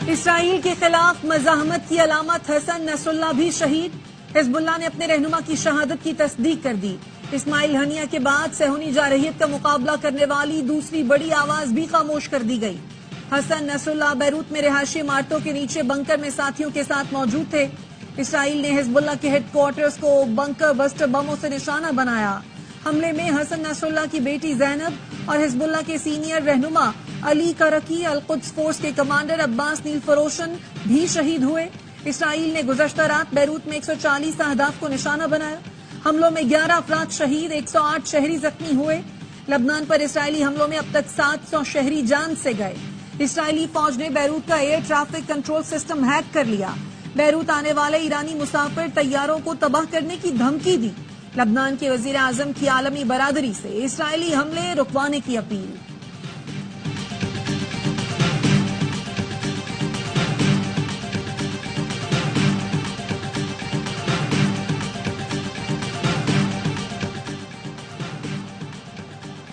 اسرائیل کے خلاف مزاحمت کی علامت حسن نصراللہ بھی شہید. حزب اللہ نے اپنے رہنما کی شہادت کی تصدیق کر دی. اسماعیل ہنیہ کے بعد صہیونی جارحیت کا مقابلہ کرنے والی دوسری بڑی آواز بھی خاموش کر دی گئی. حسن نصراللہ بیروت میں رہائشی عمارتوں کے نیچے بنکر میں ساتھیوں کے ساتھ موجود تھے. اسرائیل نے حزب اللہ کے ہیڈ کوارٹرز کو بنکر بسٹر بموں سے نشانہ بنایا. حملے میں حسن نصراللہ کی بیٹی زینب اور حزب اللہ کے سینئر رہنما علی کرکی، القدس فورس کے کمانڈر عباس نیل فروشن بھی شہید ہوئے. اسرائیل نے گزشتہ رات بیروت میں 140 اہداف کو نشانہ بنایا. حملوں میں 11 افراد شہید، 108 شہری زخمی ہوئے. لبنان پر اسرائیلی حملوں میں اب تک 700 شہری جان سے گئے. اسرائیلی فوج نے بیروت کا air traffic control system hack کر لیا. بیروت آنے والے ایرانی مسافر طیاروں کو تباہ کرنے کی دھمکی دی. لبنان کے وزیر اعظم کی عالمی برادری سے اسرائیلی حملے رکوانے کی اپیل.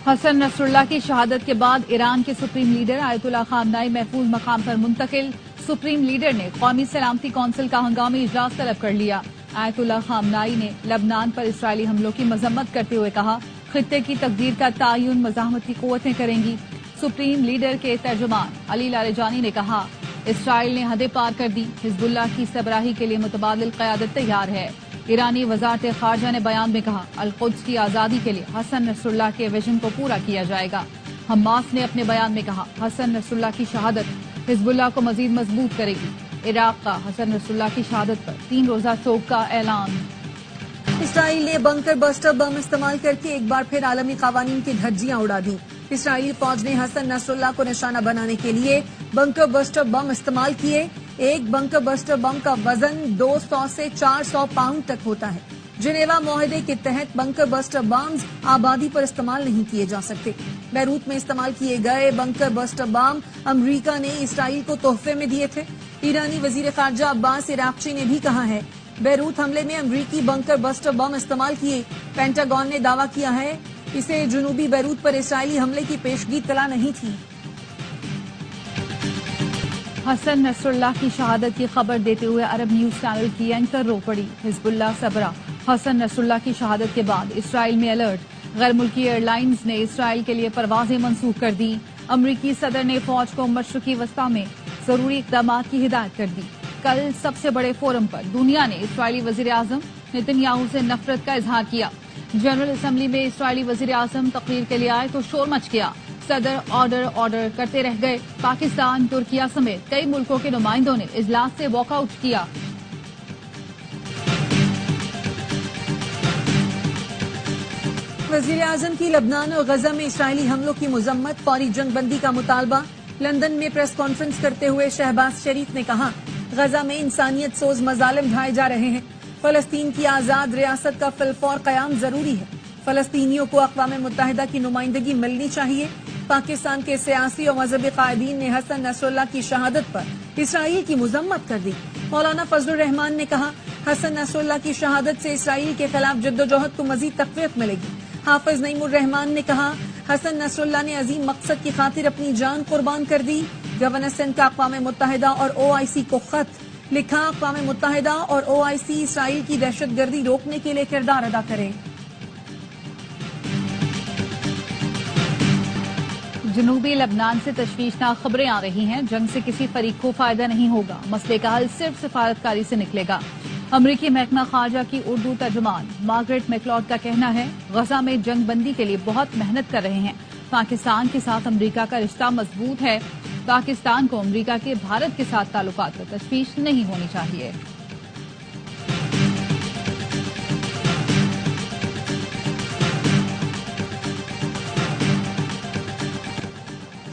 حسن نصراللہ کی شہادت کے بعد ایران کے سپریم لیڈر آیت اللہ خامنائی محفوظ مقام پر منتقل. سپریم لیڈر نے قومی سلامتی کونسل کا ہنگامی اجلاس طلب کر لیا. آیت اللہ خامنائی نے لبنان پر اسرائیلی حملوں کی مذمت کرتے ہوئے کہا، خطے کی تقدیر کا تعین مزاحمتی قوتیں کریں گی. سپریم لیڈر کے ترجمان علی لاریجانی نے کہا، اسرائیل نے حدیں پار کر دی. حزب اللہ کی سربراہی کے لیے متبادل قیادت تیار ہے. ایرانی وزارت خارجہ نے بیان میں کہا، القدس کی آزادی کے لیے حسن نصراللہ کے ویژن کو پورا کیا جائے گا. حماس نے اپنے بیان میں کہا، حسن نصراللہ کی شہادت حزب اللہ کو مزید مضبوط کرے گی. عراق کا حسن نصراللہ کی شہادت پر 3 روزہ سوگ کا اعلان. اسرائیل نے بنکر بسٹر بم استعمال کر کے ایک بار پھر عالمی قوانین کی دھجیاں اڑا دی. اسرائیلی فوج نے حسن نصراللہ کو نشانہ بنانے کے لیے بنکر بسٹر بم استعمال کیے. ایک بنکر بسٹر بم کا وزن 200 سے 400 پاؤنڈ تک ہوتا ہے. جنیوا معاہدے کے تحت بنکر بسٹر بمز آبادی پر استعمال نہیں کیے جا سکتے. بیروت میں استعمال کیے گئے بنکر بسٹر بم امریکہ نے اسرائیل کو تحفے میں دیے تھے. ایرانی وزیر خارجہ عباس عراقچی نے بھی کہا ہے، بیروت حملے میں امریکی بنکر بسٹر بم استعمال کیے. پینٹاگون نے دعویٰ کیا ہے اسے جنوبی بیروت پر اسرائیلی حملے کی پیشگی اطلاع نہیں تھی. حسن نصراللہ کی شہادت کی خبر دیتے ہوئے عرب نیوز چینل کی اینکر رو پڑی. حزب اللہ سربراہ حسن نصراللہ کی شہادت کے بعد اسرائیل میں الرٹ. غیر ملکی ایئر لائنز نے اسرائیل کے لیے پروازیں منسوخ کر دی. امریکی صدر نے فوج کو مشرقی وسطی میں ضروری اقدامات کی ہدایت کر دی. کل سب سے بڑے فورم پر دنیا نے اسرائیلی وزیر اعظم نتن یاہو سے نفرت کا اظہار کیا. جنرل اسمبلی میں اسرائیلی وزیر اعظم تقریر کے لیے آئے تو شور مچ گیا. صدر آرڈر کرتے رہ گئے. پاکستان، ترکیہ سمیت کئی ملکوں کے نمائندوں نے اجلاس سے واک آؤٹ کیا. وزیر اعظم کی لبنان اور غزہ میں اسرائیلی حملوں کی مذمت، فوری جنگ بندی کا مطالبہ. لندن میں پریس کانفرنس کرتے ہوئے شہباز شریف نے کہا، غزہ میں انسانیت سوز مظالم ڈھائے جا رہے ہیں. فلسطین کی آزاد ریاست کا فلفور قیام ضروری ہے. فلسطینیوں کو اقوام متحدہ کی نمائندگی ملنی چاہیے. پاکستان کے سیاسی اور مذہبی قائدین نے حسن نصراللہ کی شہادت پر اسرائیل کی مذمت کر دی. مولانا فضل الرحمان نے کہا، حسن نصراللہ کی شہادت سے اسرائیل کے خلاف جدوجہد کو مزید تقویت ملے گی. حافظ نعیم الرحمان نے کہا، حسن نصراللہ نے عظیم مقصد کی خاطر اپنی جان قربان کر دی. گورنر سندھ کا اقوام متحدہ اور OIC کو خط لکھا، اقوام متحدہ اور OIC اسرائیل کی دہشت گردی روکنے کے لیے کردار ادا کرے. جنوبی لبنان سے تشویشناک خبریں آ رہی ہیں. جنگ سے کسی فریق کو فائدہ نہیں ہوگا. مسئلے کا حل صرف سفارتکاری سے نکلے گا. امریکی محکمہ خارجہ کی اردو ترجمان مارگریٹ میکلوڈ کا کہنا ہے، غزہ میں جنگ بندی کے لیے بہت محنت کر رہے ہیں. پاکستان کے ساتھ امریکہ کا رشتہ مضبوط ہے. پاکستان کو امریکہ کے بھارت کے ساتھ تعلقات پر تشویش نہیں ہونی چاہیے.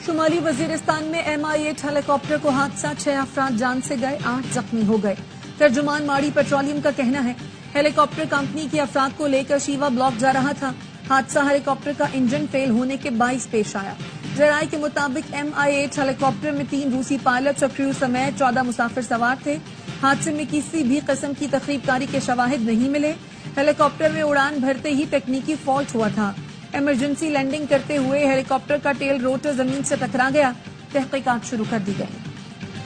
شمالی وزیرستان میں MI-8 ہیلی کاپٹر کو حادثہ، 6 افراد جان سے گئے، 8 زخمی ہو گئے. ترجمان ماڑی پیٹرولیم کا کہنا ہے، ہیلی کاپٹر کمپنی کے افراد کو لے کر شیوا بلاک جا رہا تھا. حادثہ ہیلی کاپٹر کا انجن فیل ہونے کے باعث پیش آیا. ذرائع کے مطابق MI-8 ہیلی کاپٹر میں 3 روسی پائلٹس اور کریو سمیت 14 مسافر سوار تھے. حادثے میں کسی بھی قسم کی تخریب کاری کے شواہد نہیں ملے. ہیلی کاپٹر میں اڑان بھرتے ہی تکنیکی فالٹ ہوا تھا. ایمرجنسی لینڈنگ کرتے ہوئے ہیلی کاپٹر کا ٹیل روٹر زمین سے ٹکرا گیا. تحقیقات شروع کر دی گئی.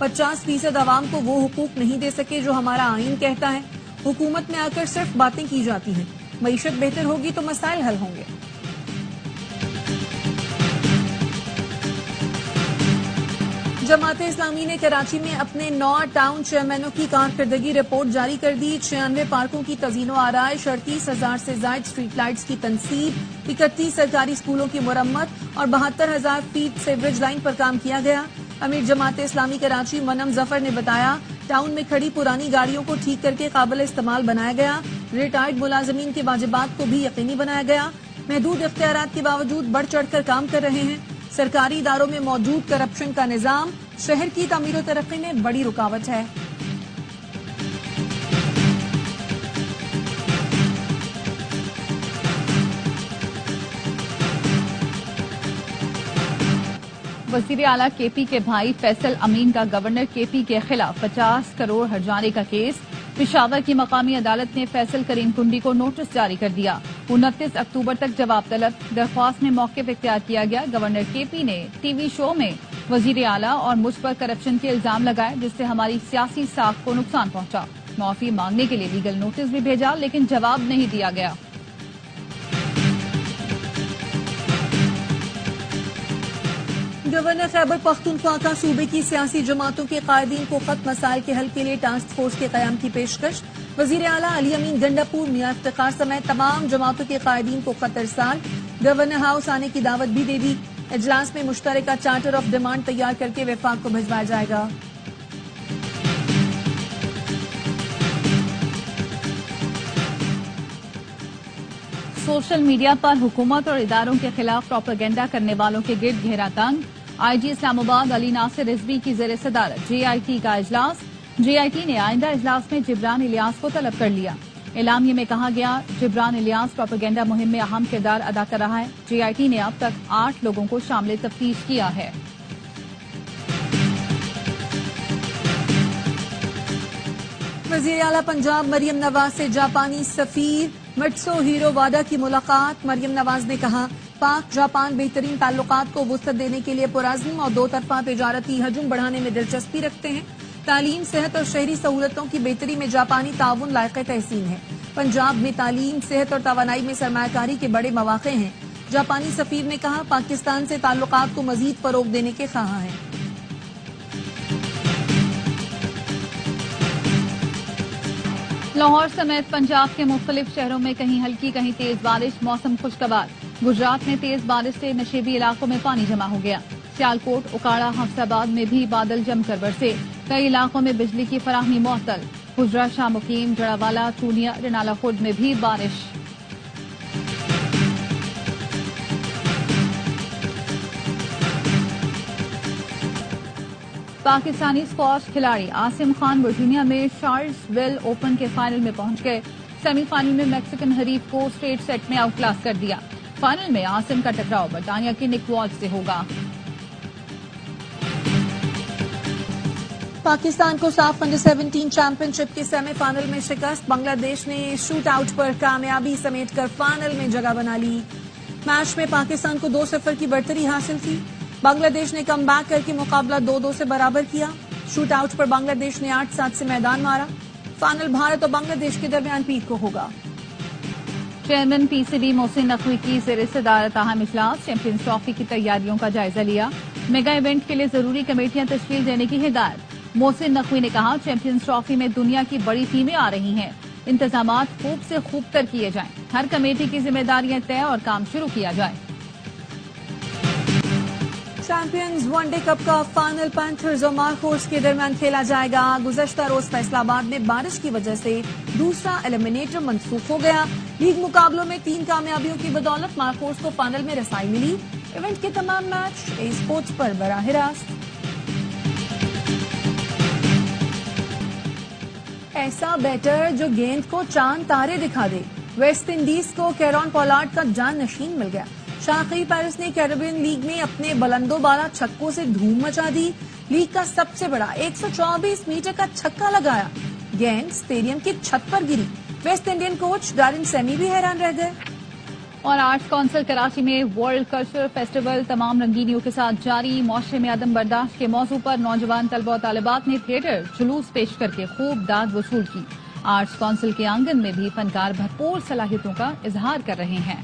50% عوام کو وہ حقوق نہیں دے سکے جو ہمارا آئین کہتا ہے. حکومت میں آ کر صرف باتیں کی جاتی ہیں. معیشت بہتر ہوگی تو مسائل حل ہوں گے. جماعت اسلامی نے کراچی میں اپنے 9 ٹاؤن چیئرمینوں کی کارکردگی رپورٹ جاری کر دی. 96 پارکوں کی تزئین و آرائش، 38,000 سے زائد اسٹریٹ لائٹس کی تنصیب، 31 سرکاری اسکولوں کی مرمت اور 72,000 فیٹ سیوریج لائن پر کام کیا گیا. امیر جماعت اسلامی کراچی منم ظفر نے بتایا، ٹاؤن میں کھڑی پرانی گاڑیوں کو ٹھیک کر کے قابل استعمال بنایا گیا. ریٹائرڈ ملازمین کے واجبات کو بھی یقینی بنایا گیا. محدود اختیارات کے باوجود بڑھ چڑھ کر کام کر رہے ہیں. سرکاری اداروں میں موجود کرپشن کا نظام شہر کی تعمیر و ترقی میں بڑی رکاوٹ ہے. وزیر اعلیٰ کے پی کے بھائی فیصل امین کا گورنر کے پی کے خلاف 50 کروڑ ہرجانے کا کیس. پشاور کی مقامی عدالت نے فیصل کریم کنڈی کو نوٹس جاری کر دیا. 29 اکتوبر تک جواب طلب. درخواست میں موقف اختیار کیا گیا. گورنر کے پی نے ٹی وی شو میں وزیر اعلیٰ اور مجھ پر کرپشن کے الزام لگائے جس سے ہماری سیاسی ساکھ کو نقصان پہنچا. معافی مانگنے کے لیے لیگل نوٹس بھی بھیجا لیکن جواب نہیں دیا گیا. گورنر خیبر پختونخوا کا صوبے کی سیاسی جماعتوں کے قائدین کو خط مسائل کے حل کے لیے ٹاسک فورس کے قیام کی پیشکش. وزیر اعلیٰ علی امین گنڈاپور، میاں افتخار سمیت تمام جماعتوں کے قائدین کو خط ارسال. گورنر ہاؤس آنے کی دعوت بھی دے دی. اجلاس میں مشترکہ چارٹر آف ڈیمانڈ تیار کر کے وفاق کو بھجوایا جائے گا. سوشل میڈیا پر حکومت اور اداروں کے خلاف پروپیگنڈا کرنے والوں کے گرد گھیرا تنگ. آئی جی اسلام آباد علی ناصر رضوی کی زیر صدارت جے آئی ٹی کا اجلاس. جے آئی ٹی نے آئندہ اجلاس میں جبران الیاس کو طلب کر لیا. اعلامیے میں کہا گیا جبران الیاس پروپیگنڈا مہم میں اہم کردار ادا کر رہا ہے. جے آئی ٹی نے اب تک 8 لوگوں کو شامل تفتیش کیا ہے. وزیر اعلیٰ پنجاب مریم نواز سے جاپانی سفیر مٹسو ہیرو واڈا کی ملاقات. مریم نواز نے کہا پاک جاپان بہترین تعلقات کو وسعت دینے کے لیے پرعزم اور دو طرفہ تجارتی حجم بڑھانے میں دلچسپی رکھتے ہیں. تعلیم، صحت اور شہری سہولتوں کی بہتری میں جاپانی تعاون لائق تحسین ہے. پنجاب میں تعلیم، صحت اور توانائی میں سرمایہ کاری کے بڑے مواقع ہیں. جاپانی سفیر نے کہا پاکستان سے تعلقات کو مزید فروغ دینے کے خواہاں ہیں. لاہور سمیت پنجاب کے مختلف شہروں میں کہیں ہلکی کہیں تیز بارش. موسم خوشگوار. گجرات میں تیز بارش سے نشیبی علاقوں میں پانی جمع ہو گیا. سیالکوٹ، اکاڑا، حفظ آباد میں بھی بادل جم کر برسے. کئی علاقوں میں بجلی کی فراہمی معطل. حجرہ، شاہ مقیم، جڑاوالا، چونیا، رنالہ خرد میں بھی بارش. پاکستانی اسکواش کھلاڑی عاصم خان ورجینیا میں چارلز ویل اوپن کے فائنل میں پہنچ گئے. سیمی فائنل میں میکسیکن حریف کو اسٹریٹ سیٹ میں آؤٹ کلاس کر دیا. فائنل میں عاصم کا ٹکراؤ برطانیہ کے نک والش سے ہوگا. پاکستان کو صاف انڈر 17 چیمپئن شپ کے سیمی فائنل میں شکست. بنگلہ دیش نے شوٹ آؤٹ پر کامیابی سمیٹ کر فائنل میں جگہ بنا لی. میچ میں پاکستان کو 2-0 کی برتری حاصل تھی. بنگلہ دیش نے کم بیک کر کے مقابلہ 2-2 سے برابر کیا. شوٹ آؤٹ پر بنگلہ دیش نے 8-7 سے میدان مارا. فائنل بھارت اور بنگلہ دیش کے درمیان پیر کو ہوگا. Chairman P C B Mohsin Naqvi کی زیر صدارت اہم اجلاس. چیمپئنز ٹرافی کی تیاریوں کا جائزہ لیا. میگا ایونٹ کے لیے ضروری کمیٹیاں تشکیل دینے کی ہدایت. محسن نقوی نے کہا چیمپئنز ٹرافی میں دنیا کی بڑی ٹیمیں آ رہی ہیں. انتظامات خوب سے خوب تر کیے جائیں. ہر کمیٹی کی ذمہ داریاں طے اور کام شروع کیا جائے. چیمپئنز ون ڈے کپ کا فائنل پینتھرز اور مارکوس کے درمیان کھیلا جائے گا. گزشتہ روز فیصل آباد میں بارش کی وجہ سے دوسرا ایلیمنیٹر منسوخ ہو گیا. لیگ مقابلوں میں 3 کامیابیوں کی بدولت مارکوس کو فائنل میں رسائی ملی. ایونٹ کے تمام میچ اے اسپورٹس پر براہ راست. ایسا بیٹر جو گیند کو چاند تارے دکھا دے. ویسٹ انڈیز کو کیرون پولارڈ کا جان نشین مل گیا. شاقی پیرس نے کیریبین لیگ میں اپنے بلندوں بالا چھکوں سے دھوم مچا دی. لیگ کا سب سے بڑا 124 میٹر کا چھکا لگایا. گیند اسٹیڈیم کی چھت پر گری. ویسٹ انڈین کوچ ڈارن سیمی بھی حیران رہ گئے. اور آرٹس کونسل کراچی میں ورلڈ کلچر فیسٹیول تمام رنگینیوں کے ساتھ جاری. معاشرے میں عدم برداشت کے موضوع پر نوجوان طلبہ و طالبات نے تھیٹر جلوس پیش کر کے خوب داد وصول کی. آرٹس کونسل کے آنگن میں بھی فنکار بھرپور صلاحیتوں کا اظہار کر رہے ہیں.